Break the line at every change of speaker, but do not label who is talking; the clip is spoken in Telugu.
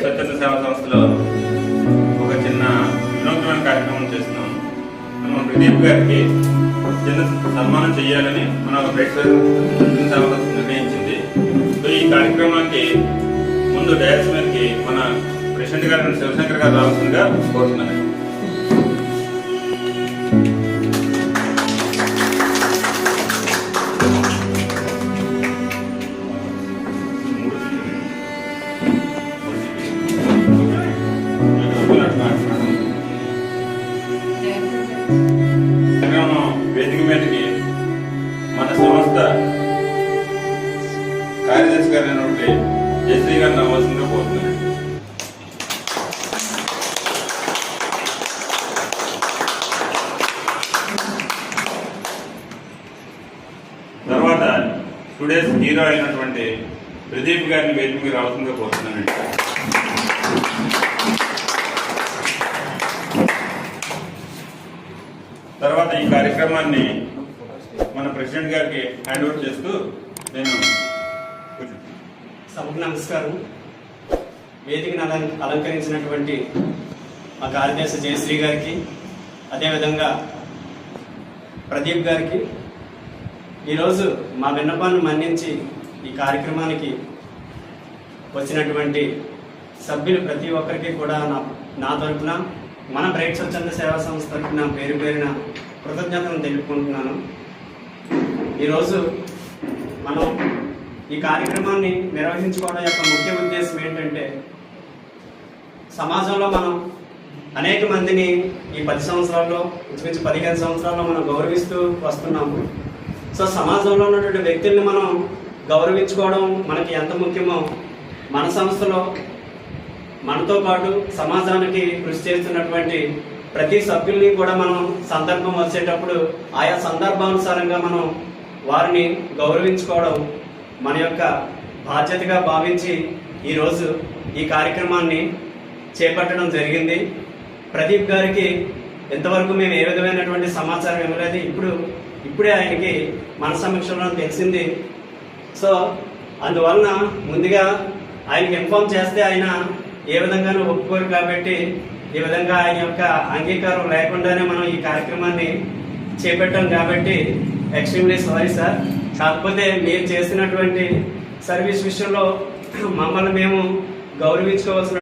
బ్రైట్ స్వచ్ఛంద సేవా సంస్థలో ఒక చిన్న వినూత్నమైన కార్యక్రమం చేస్తున్నాం. మనం ప్రదీప్ గారికి చిన్న సన్మానం చేయాలని మన బ్రైట్ స్వచ్ఛంద సేవా సంస్థ నిర్ణయించింది. సో ఈ కార్యక్రమానికి ముందు డయాస్ మీదకి మన ప్రెసిడెంట్ గారు శివశంకర్ గారు రావాల్సిందిగా కోరుతున్నాను. వేదిక మీదకి మన సంస్థ కార్యదర్శి గారైనటువంటి జయశ్రీ గారిని రావాల్సిందిగా కోరుతున్నాను. తర్వాత టుడేస్ హీరో అయినటువంటి ప్రదీప్ గారిని వేదిక మీద రావాల్సిందిగా కోరుతున్నానండి. తర్వాత ఈ కార్యక్రమాన్ని మన ప్రెసిడెంట్ గారికి హ్యాండ్ ఓవర్ చేస్తూ నేను
సభకు నమస్కారం. వేదికను అలంకరించినటువంటి మా కార్యదర్శి జయశ్రీ గారికి, అదేవిధంగా ప్రదీప్ గారికి, ఈరోజు మా విన్నపాన్ని మన్నించి ఈ కార్యక్రమానికి వచ్చినటువంటి సభ్యులు ప్రతి ఒక్కరికి కూడా నా తరఫున, మన బ్రైట్ స్వచ్ఛంద సేవా సంస్థ తరఫున పేరు పేరున కృతజ్ఞతలను తెలుపుకుంటున్నాను. ఈరోజు మనం ఈ కార్యక్రమాన్ని నిర్వహించుకోవడం యొక్క ముఖ్య ఉద్దేశం ఏంటంటే, సమాజంలో మనం అనేక మందిని ఈ 10 సంవత్సరాల్లో, ఇంచుమించు 15 సంవత్సరాల్లో మనం గౌరవిస్తూ వస్తున్నాము. సో సమాజంలో ఉన్నటువంటి వ్యక్తుల్ని మనం గౌరవించుకోవడం మనకి ఎంత ముఖ్యమో, మన సంస్థలో మనతో పాటు సమాజానికి కృషి చేస్తున్నటువంటి ప్రతి సభ్యుల్ని కూడా మనం సందర్భం వచ్చేటప్పుడు ఆయా సందర్భానుసారంగా మనం వారిని గౌరవించుకోవడం మన యొక్క బాధ్యతగా భావించి ఈరోజు ఈ కార్యక్రమాన్ని చేపట్టడం జరిగింది. ప్రదీప్ గారికి ఇంతవరకు మేము ఏ విధమైనటువంటి సమాచారం ఇవ్వలేదు. ఇప్పుడే ఆయనకి మన సమక్షంలో తెలిసింది. సో అందువలన ముందుగా ఆయనకి ఇన్ఫార్మ్ చేస్తే ఆయన ఏ విధంగానూ ఒప్పుకోరు. కాబట్టి ఈ విధంగా ఆయన యొక్క అంగీకారం లేకుండానే మనం ఈ కార్యక్రమాన్ని చేపట్టాం. కాబట్టి ఎక్స్ట్రీమ్లీ సారీ సార్. కాకపోతే మీరు చేసినటువంటి సర్వీస్ విషయంలో మమ్మల్ని మేము గౌరవించుకోవాల్సిన